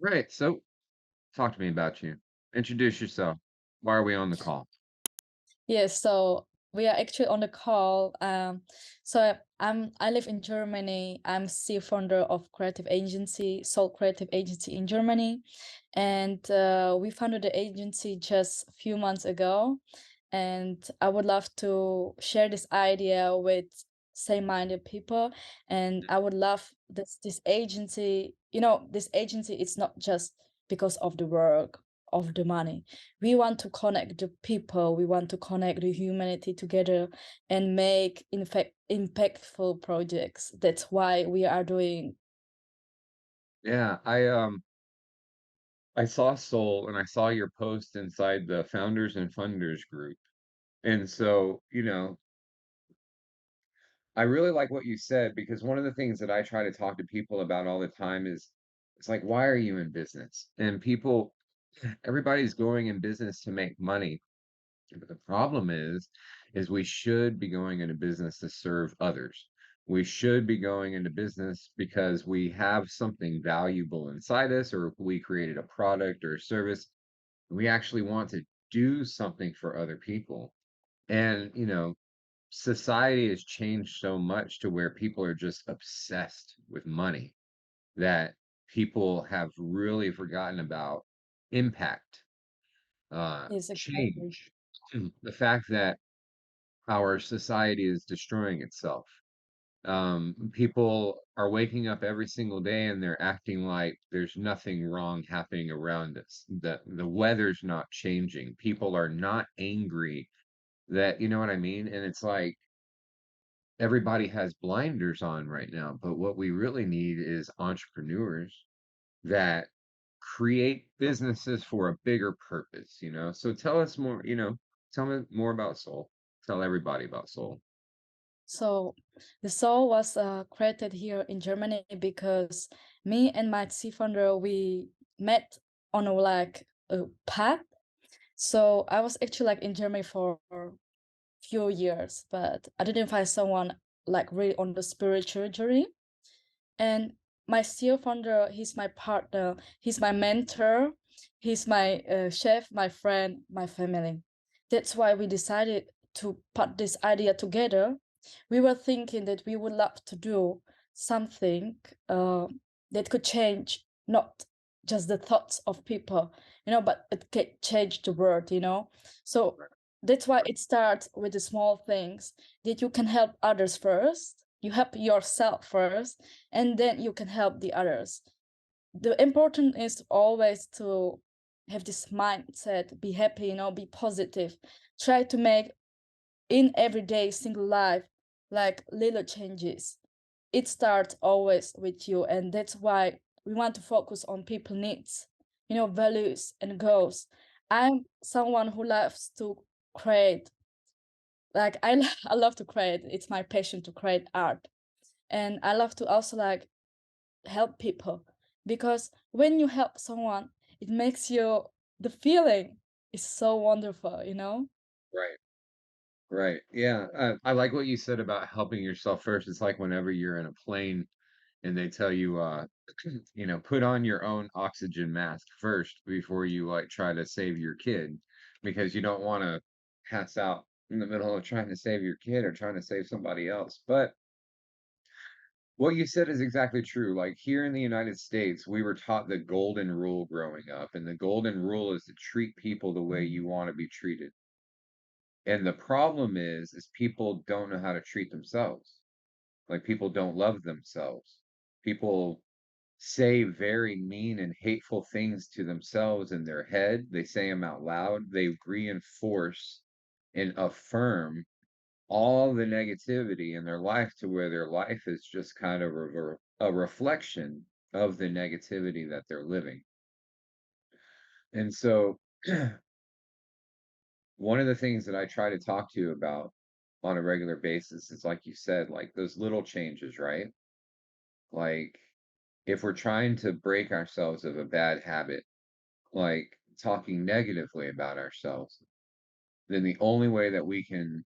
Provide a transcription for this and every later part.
Right. So talk to me about you. Introduce yourself. Why are we on the call? Yes, so we are actually on the call. I live in Germany. I'm still founder of creative agency, Soul Creative Agency in Germany, and we founded the agency just a few months ago. And I would love to share this idea with same-minded people. And I would love this agency. This agency is not just because of the work of the money. We want to connect the people, we want to connect the humanity together and make, in fact, impactful projects. That's why we are doing. Yeah, I saw Soul and I saw your post inside the founders and funders group. And so, I really like what you said because one of the things that I try to talk to people about all the time is it's like, why are you in business? And people, everybody's going in business to make money. But the problem is we should be going into business to serve others. We should be going into business because we have something valuable inside us, or we created a product or a service. We actually want to do something for other people. And, society has changed so much to where people are just obsessed with money that people have really forgotten about impact, Yes, exactly. change, the fact that our society is destroying itself. People are waking up every single day and they're acting like there's nothing wrong happening around us. The weather's not changing. People are not angry that you know what I mean? And it's like everybody has blinders on right now. But what we really need is entrepreneurs that create businesses for a bigger purpose. So tell us more, tell me more about Soul. Tell everybody about Soul. So the soul was created here in Germany because me and my co-founder, we met on a path. So I was actually like in Germany for few years, but I didn't find someone like really on the spiritual journey. And my CEO founder, he's my partner, he's my mentor, he's my chef, my friend, my family. That's why we decided to put this idea together. We were thinking that we would love to do something that could change not just the thoughts of people, but it could change the world. So that's why it starts with the small things that you can help others first. You help yourself first, and then you can help the others. The important is always to have this mindset, be happy, be positive. Try to make in everyday single life like little changes. It starts always with you, and that's why we want to focus on people needs, values and goals. I'm someone who loves to create. Like I love to create. It's my passion to create art. And I love to also like help people, because when you help someone, it makes you, the feeling is so wonderful. Right. Right. Yeah. I like what you said about helping yourself first. It's like whenever you're in a plane and they tell you, put on your own oxygen mask first before you like try to save your kid because you don't want to pass out in the middle of trying to save your kid or trying to save somebody else. But what you said is exactly true. Like here in the United States, we were taught the golden rule growing up, and the golden rule is to treat people the way you want to be treated. And the problem is people don't know how to treat themselves. Like people don't love themselves. People say very mean and hateful things to themselves in their head. They say them out loud. They reinforce and affirm all the negativity in their life to where their life is just kind of a reflection of the negativity that they're living. And so one of the things that I try to talk to you about on a regular basis is like you said, like those little changes, right? Like if we're trying to break ourselves of a bad habit, like talking negatively about ourselves, then the only way that we can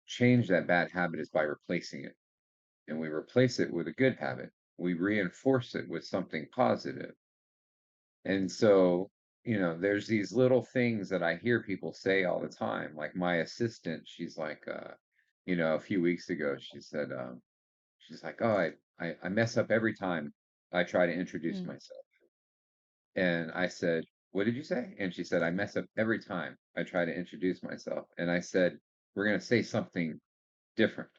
change that bad habit is by replacing it. And we replace it with a good habit. We reinforce it with something positive. And so, there's these little things that I hear people say all the time. Like my assistant, she's like, a few weeks ago, she said, she's like, "Oh, I mess up every time I try to introduce Mm. myself." And I said, "What did you say?" And she said, "I mess up every time I try to introduce myself." And I said, "We're going to say something different.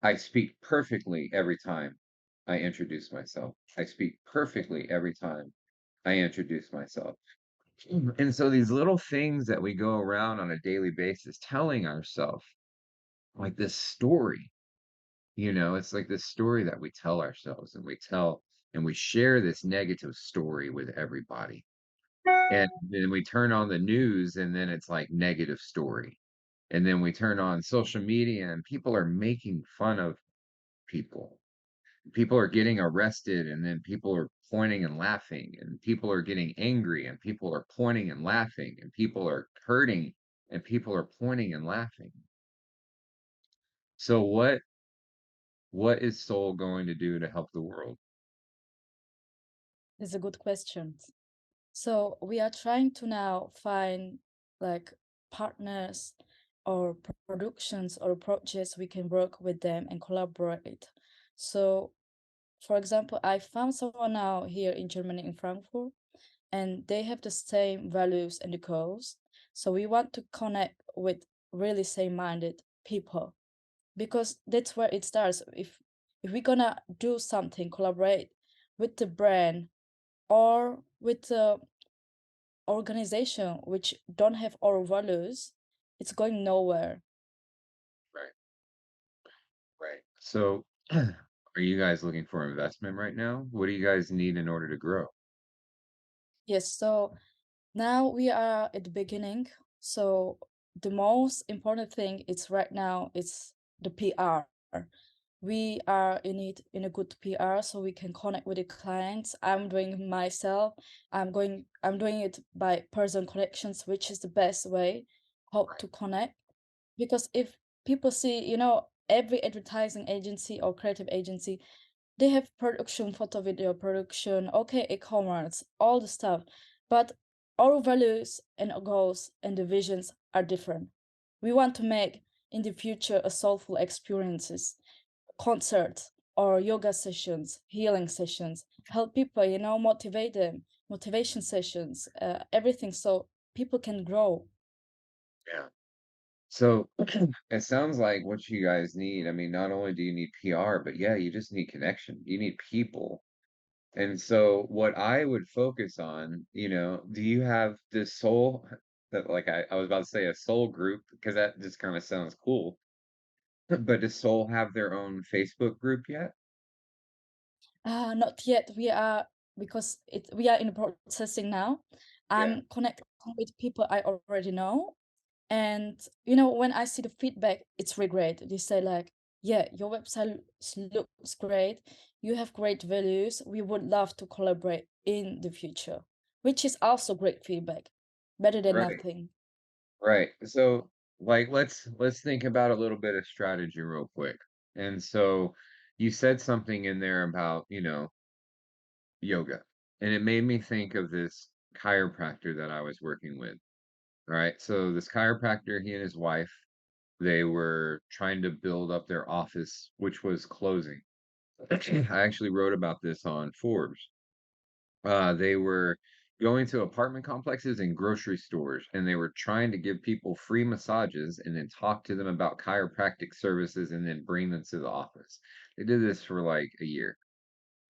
I speak perfectly every time I introduce myself. I speak perfectly every time I introduce myself." And so these little things that we go around on a daily basis telling ourselves, like this story, it's like this story that we tell ourselves and we share this negative story with everybody. And then we turn on the news and then it's like negative story. And then we turn on social media and people are making fun of people. People are getting arrested and then people are pointing and laughing and people are getting angry and people are pointing and laughing and people are hurting and people are pointing and laughing. So what is soul going to do to help the world? It's a good question. So we are trying to now find like partners or productions or projects we can work with them and collaborate. So for example, I found someone now here in Germany in Frankfurt, and they have the same values and the goals. So we want to connect with really same-minded people because that's where it starts. If we're gonna do something, collaborate with the brand or with the organization which don't have our values, it's going nowhere. Right, right. So are you guys looking for investment right now? What do you guys need in order to grow? Yes, so now we are at the beginning. So the most important thing is right now it's the PR. We are in it in a good PR so we can connect with the clients. I'm doing myself. I'm doing it by person connections, which is the best way how to connect. Because if people see, every advertising agency or creative agency, they have production, photo, video production, okay, e-commerce, all the stuff. But our values and our goals and the visions are different. We want to make in the future a soulful experiences, concerts or yoga sessions, healing sessions, help people, motivate them, motivation sessions, everything so people can grow. Yeah. So it sounds like what you guys need. I mean, not only do you need PR, but yeah, you just need connection. You need people. And so what I would focus on, do you have this soul that like I was about to say a soul group because that just kind of sounds cool. But does soul have their own Facebook group yet? Not yet. We are because we are in processing now. Yeah. I'm connecting with people I already know, and when I see the feedback, it's really great. They say like, "Yeah, your website looks great. You have great values. We would love to collaborate in the future," which is also great feedback, better than Right. nothing. Right. So like let's think about a little bit of strategy real quick. And so you said something in there about, yoga. And it made me think of this chiropractor that I was working with. All right. So this chiropractor, he and his wife, they were trying to build up their office, which was closing. I actually wrote about this on Forbes. They were going to apartment complexes and grocery stores, and they were trying to give people free massages and then talk to them about chiropractic services and then bring them to the office. They did this for like a year.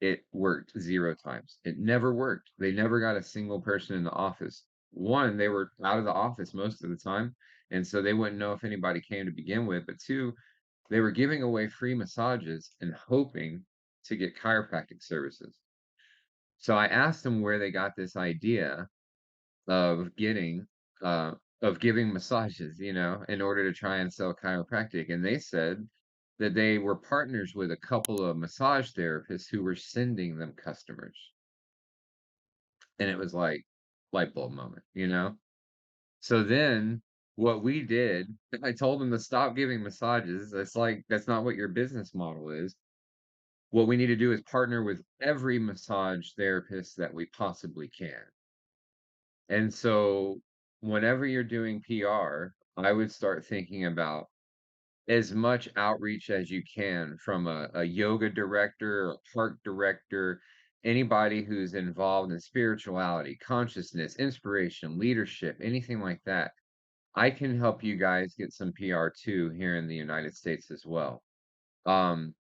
It worked 0 times. It never worked. They never got a single person in the office. 1, they were out of the office most of the time, and so they wouldn't know if anybody came to begin with, but 2, they were giving away free massages and hoping to get chiropractic services. So I asked them where they got this idea of of giving massages, in order to try and sell chiropractic, and they said that they were partners with a couple of massage therapists who were sending them customers, and it was like light bulb moment. So then what we did, I told them to stop giving massages. It's like that's not what your business model is. what we need to do is partner with every massage therapist that we possibly can. And so whenever you're doing PR, I would start thinking about as much outreach as you can from a yoga director, a park director, anybody who's involved in spirituality, consciousness, inspiration, leadership, anything like that. I can help you guys get some PR too here in the United States as well. Um,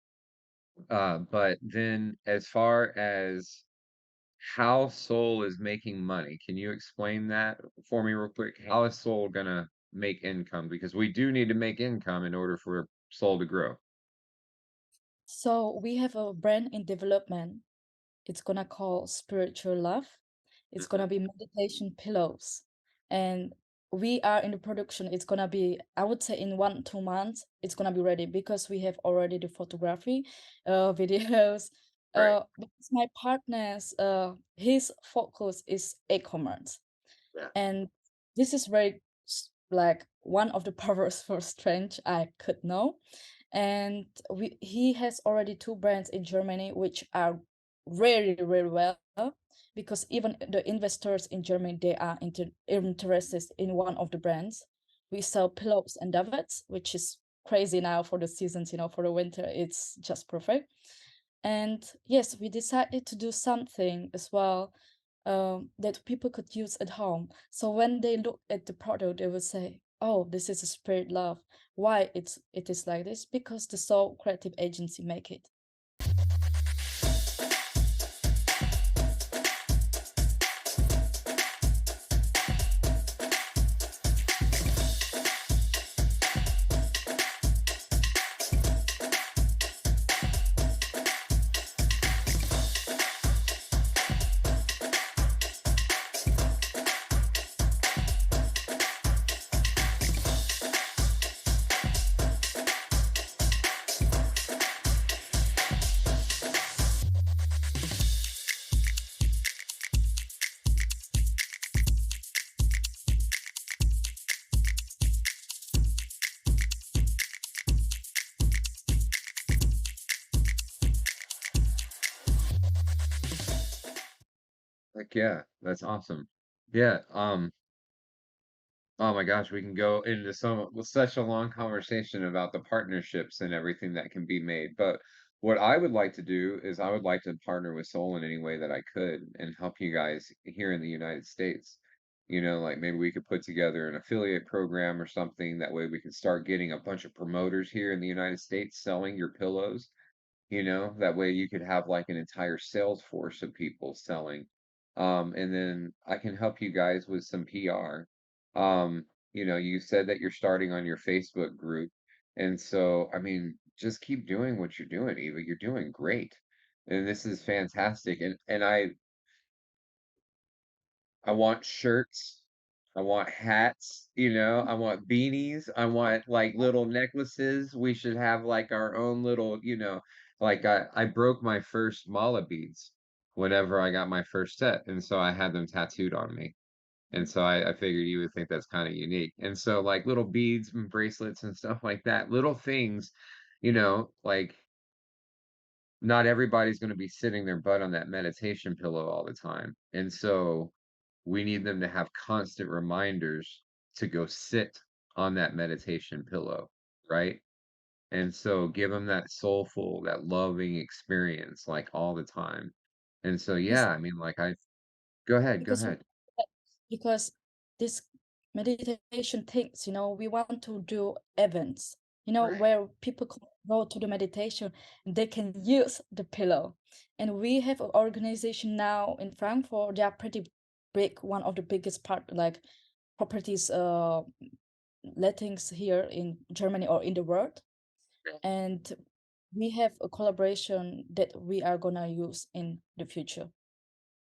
but then as far as how Soul is making money, can you explain that for me real quick? How is Soul gonna make income? Because we do need to make income in order for Soul to grow. So we have a brand in development. It's gonna call Spiritual Love. It's Mhm. gonna be meditation pillows. And we are in the production. It's gonna be, I would say in 1, 2 months, it's gonna be ready because we have already the photography, videos. Right. Because my partner's his focus is e-commerce. Yeah. And this is very like one of the powers for strength I could know. And he has already two brands in Germany which are really really well, because even the investors in Germany, they are interested in one of the brands. We sell pillows and davits, which is crazy now for the seasons, for the winter it's just perfect. And yes, we decided to do something as well, that people could use at home. So when they look at the product, they will say, "Oh, this is a spirit love." Why it is like this? Because the Soul Creative Agency make it. Heck yeah, that's awesome. Yeah, oh my gosh, we can go into such a long conversation about the partnerships and everything that can be made. But what I would like to do is I would like to partner with Soul in any way that I could and help you guys here in the United States. Like maybe we could put together an affiliate program or something. That way we can start getting a bunch of promoters here in the United States selling your pillows. That way you could have like an entire sales force of people selling. And then I can help you guys with some PR. You said that you're starting on your Facebook group. And so, I mean, just keep doing what you're doing, Eva. You're doing great. And this is fantastic. And I want shirts. I want hats, I want beanies. I want like little necklaces. We should have like our own little, like I broke my first mala beads whenever I got my first set. And so I had them tattooed on me. And so I figured you would think that's kind of unique. And so like little beads and bracelets and stuff like that, little things, like not everybody's going to be sitting their butt on that meditation pillow all the time. And so we need them to have constant reminders to go sit on that meditation pillow, right? And so give them that soulful, that loving experience like all the time. And so, Yes, yeah, I mean, like go ahead, go because ahead. because this meditation things, we want to do events, Right. where people can go to the meditation and they can use the pillow. And we have an organization now in Frankfurt. They are pretty big, one of the biggest part like properties lettings here in Germany or in the world. And we have a collaboration that we are gonna use in the future.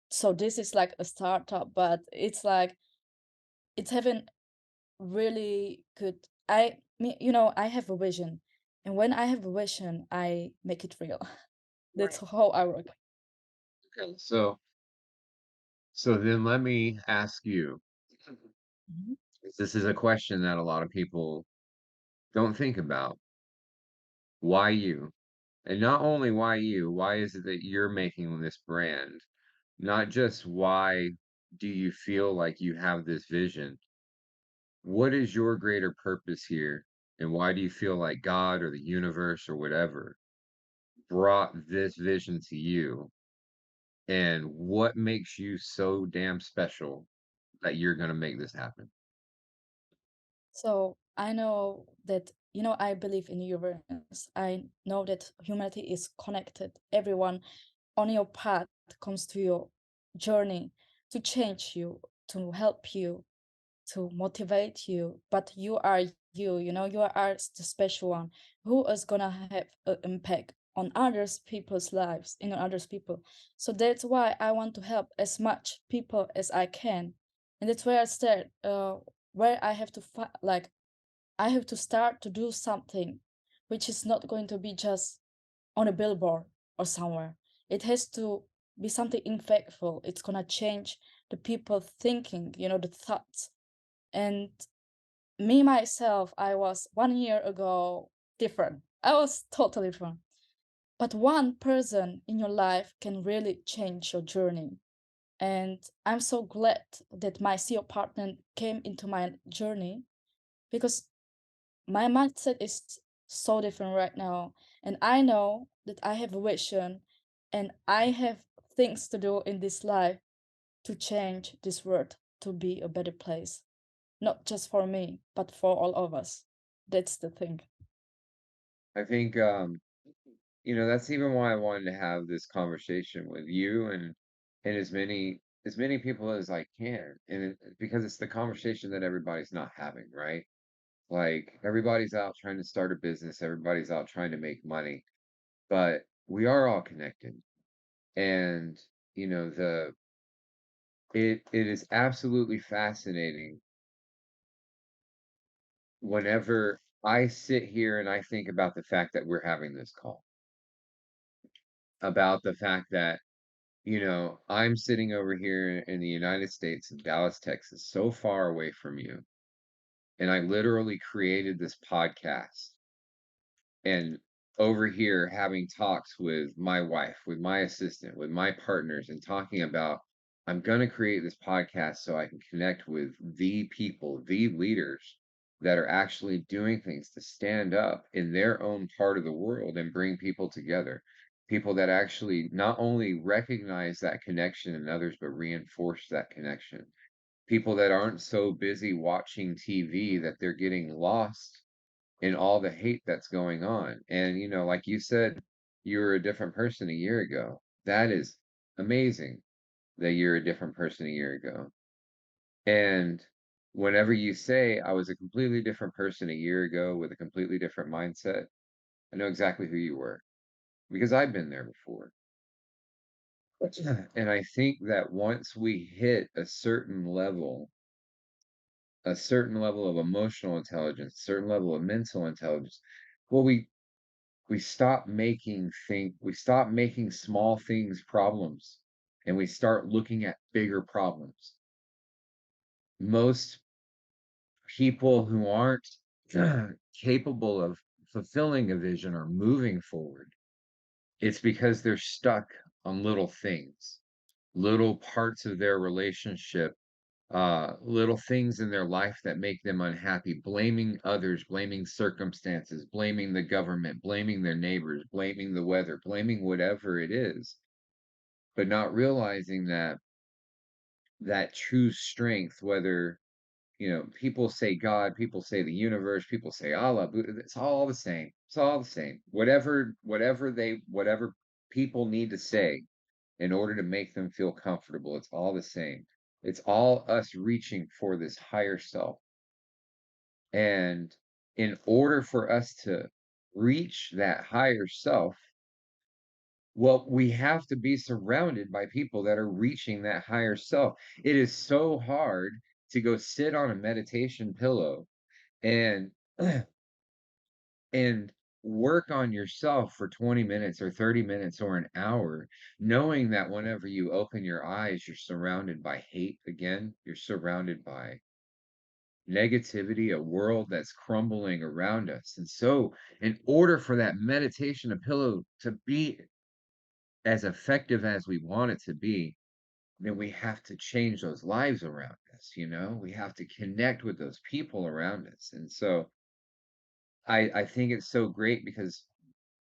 So this is like a startup, but it's like it's having really good. I have a vision, and when I have a vision, I make it real. That's Right. how I work. Okay. So then let me ask you, Mhm. 'cause this is a question that a lot of people don't think about. Why you? And not only why you, why is it that you're making this brand? Not just why do you feel like you have this vision? What is your greater purpose here? And why do you feel like God or the universe or whatever brought this vision to you? And what makes you so damn special that you're gonna make this happen? So I know that, I believe in universe. I know that humanity is connected. Everyone on your path comes to your journey to change you, to help you, to motivate you. But you are you, you are the special one who is gonna have an impact on others people's lives, others people. So that's why I want to help as much people as I can. And that's where I start, where I have to like I have to start to do something which is not going to be just on a billboard or somewhere. It has to be something impactful. It's gonna change the people thinking, the thoughts. And me myself, I was 1 year ago different. I was totally different. But one person in your life can really change your journey. And I'm so glad that my CEO partner came into my journey because my mindset is so different right now. And I know that I have a vision and I have things to do in this life to change this world to be a better place. Not just for me, but for all of us. That's the thing. I think that's even why I wanted to have this conversation with you and as many people as I can. And because it's the conversation that everybody's not having, right? Like everybody's out trying to start a business, everybody's out trying to make money, but we are all connected. And the it is absolutely fascinating whenever I sit here and I think about the fact that we're having this call, about the fact that I'm sitting over here in the United States in Dallas, Texas, so far away from you, and I literally created this podcast and over here having talks with my wife, with my assistant, with my partners, and talking about I'm going to create this podcast so I can connect with the people, the leaders that are actually doing things to stand up in their own part of the world and bring people together. People that actually not only recognize that connection in others, but reinforce that connection. People that aren't so busy watching TV that they're getting lost in all the hate that's going on. And, like you said, you were a different person a year ago. That is amazing that you're a different person a year ago. And whenever you say, I was a completely different person a year ago with a completely different mindset, I know exactly who you were because I've been there before. And I think that once we hit a certain level of emotional intelligence, a certain level of mental intelligence, well, we stop making small things problems and we start looking at bigger problems. Most people who aren't capable of fulfilling a vision or moving forward, it's because they're stuck on little things, little parts of their relationship, little things in their life that make them unhappy, blaming others, blaming circumstances, blaming the government, blaming their neighbors, blaming the weather, blaming whatever it is, but not realizing that that true strength, whether people say God, people say the universe, people say Allah, it's all the same. It's all the same. Whatever people need to say in order to make them feel comfortable, it's all the same. It's all us reaching for this higher self. And in order for us to reach that higher self, well, we have to be surrounded by people that are reaching that higher self. It is so hard to go sit on a meditation pillow and and work on yourself for 20 minutes or 30 minutes or an hour, knowing that whenever you open your eyes, you're surrounded by hate again, you're surrounded by negativity, a world that's crumbling around us. And so, in order for that meditation, a pillow to be as effective as we want it to be, then we have to change those lives around us, you know? We have to connect with those people around us. And so I think it's so great because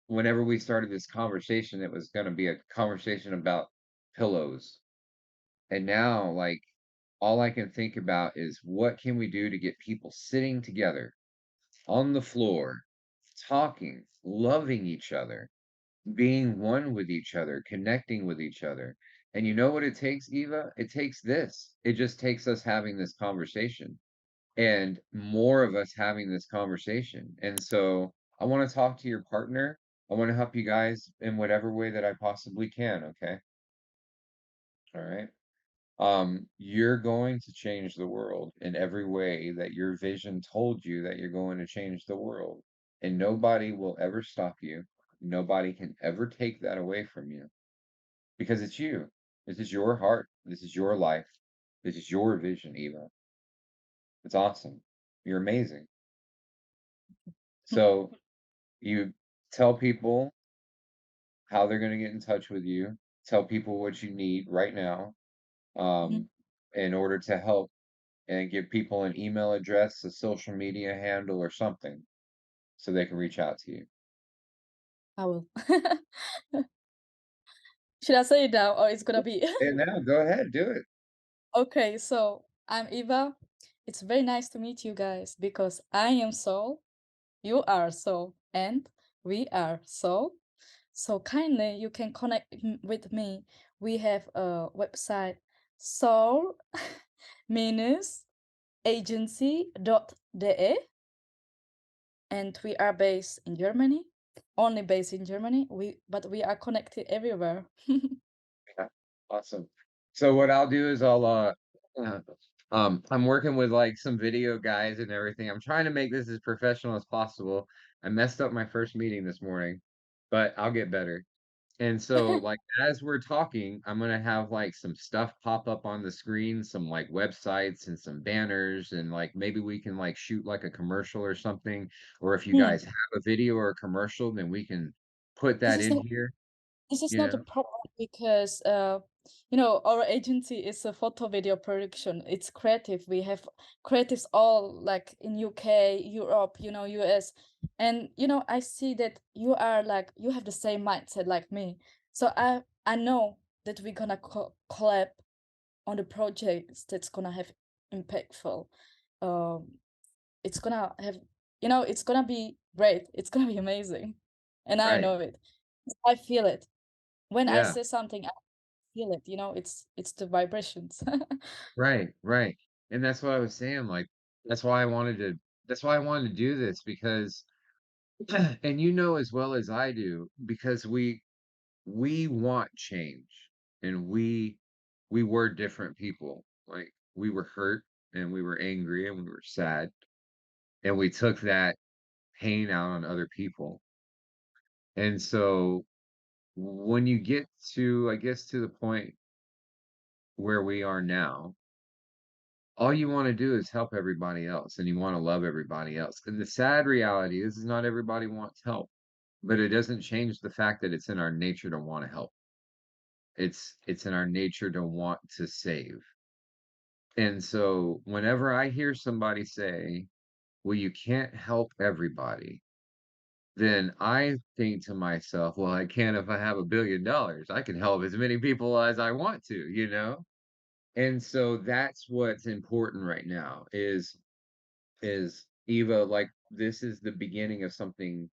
whenever we started this conversation, it was gonna be a conversation about pillows. And now, like, all I can think about is what can we do to get people sitting together on the floor, talking, loving each other, being one with each other, connecting with each other. And you know what it takes, Eva? It takes this. It just takes us having this conversation and more of us having this conversation. And so I want to talk to your partner. I want to help you guys in whatever way that I possibly can. Okay. All right. You're going to change the world in every way that your vision told you that you're going to change the world. And nobody will ever stop you. Nobody can ever take that away from you because it's you. This is your heart. This is your life. This is your vision, Eva. It's awesome. You're amazing. So you tell people how they're going to get in touch with you. Tell people what you need right now um, in order to help and give people an email address, a social media handle, or something so they can reach out to you. I will. Should I say it now or it's gonna be? And now go ahead, do it. Okay, so I'm Eva. It's very nice to meet you guys because I am Soul, you are Soul, and we are Soul. So kindly you can connect with me. We have a website soul agency.de, and we are based in Germany. Only based in Germany. We are connected everywhere. Yeah, awesome. So what I'll do is uh, I'm working with like some video guys and everything. I'm trying to make this as professional as possible. I messed up my first meeting this morning, but I'll get better. And so, like, as we're talking, I'm gonna have like some stuff pop up on the screen, some like websites and some banners, and like maybe we can like shoot like a commercial or something. Or if you Hmm. guys have a video or a commercial, then we can put This that is in not here, this is you not a know? problem because our agency is a photo video production. It's creative. We have creatives all like in UK, Europe, US. And I see that you are like you have the same mindset like me. So I know that we're gonna collab on the projects that's gonna have impactful. Um it's gonna have it's gonna be great. It's gonna be amazing. And I Right. know it. I feel it. When I Yeah. say something, I feel it, it's the vibrations. Right. Right. And that's what I was saying. Like, that's why I wanted to. That's why I wanted to do this because, and you know as well as I do, because we want change and we were different people. Like we were hurt and we were angry and we were sad and we took that pain out on other people. And so when you get to, I guess, to the point where we are now, all you want to do is help everybody else and you want to love everybody else. And the sad reality is not everybody wants help, but it doesn't change the fact that it's in our nature to want to help. It's in our nature to want to save. And so whenever I hear somebody say, "Well, you can't help everybody," then I think to myself, "Well, I can if I have $1 billion. I can help as many people as I want to, you know?" And so that's what's important right now is Eva, like this is the beginning of something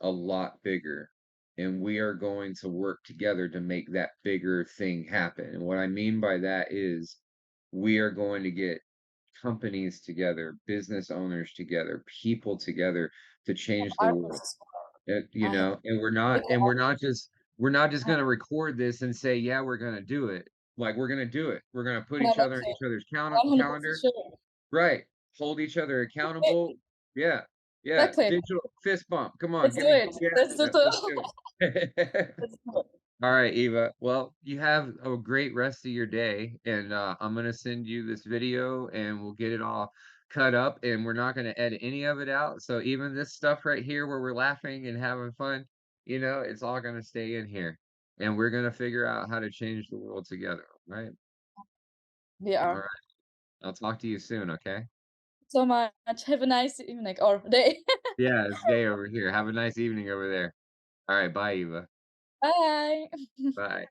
a lot bigger. And we are going to work together to make that bigger thing happen. And what I mean by that is we are going to get companies together, business owners together, people together to change the world. Artists. You I have know, and big we're not just art. gonna record this and say, yeah, we're gonna do it. Like we're gonna do it. We're gonna put each Never other in say each other's 100% calendar. sure. Right. Hold each other accountable. Yeah. Yeah. Exactly. Digital fist bump. Come on, Let's give do me it. yeah, Let's do let's it. do it. Let's do it. All right, Eva. Well, you have a great rest of your day, and I'm gonna send you this video, and we'll get it off. cut up, and we're not gonna edit any of it out, so even this stuff right here where we're laughing and having fun, it's all gonna stay in here, and we're gonna figure out how to change the world together, right? We Alright, are. I'll talk to you soon, okay? So much. Have a nice evening or day. Yeah, it's day over here. Have a nice evening over there. Alright, bye, Eva. Bye. Bye.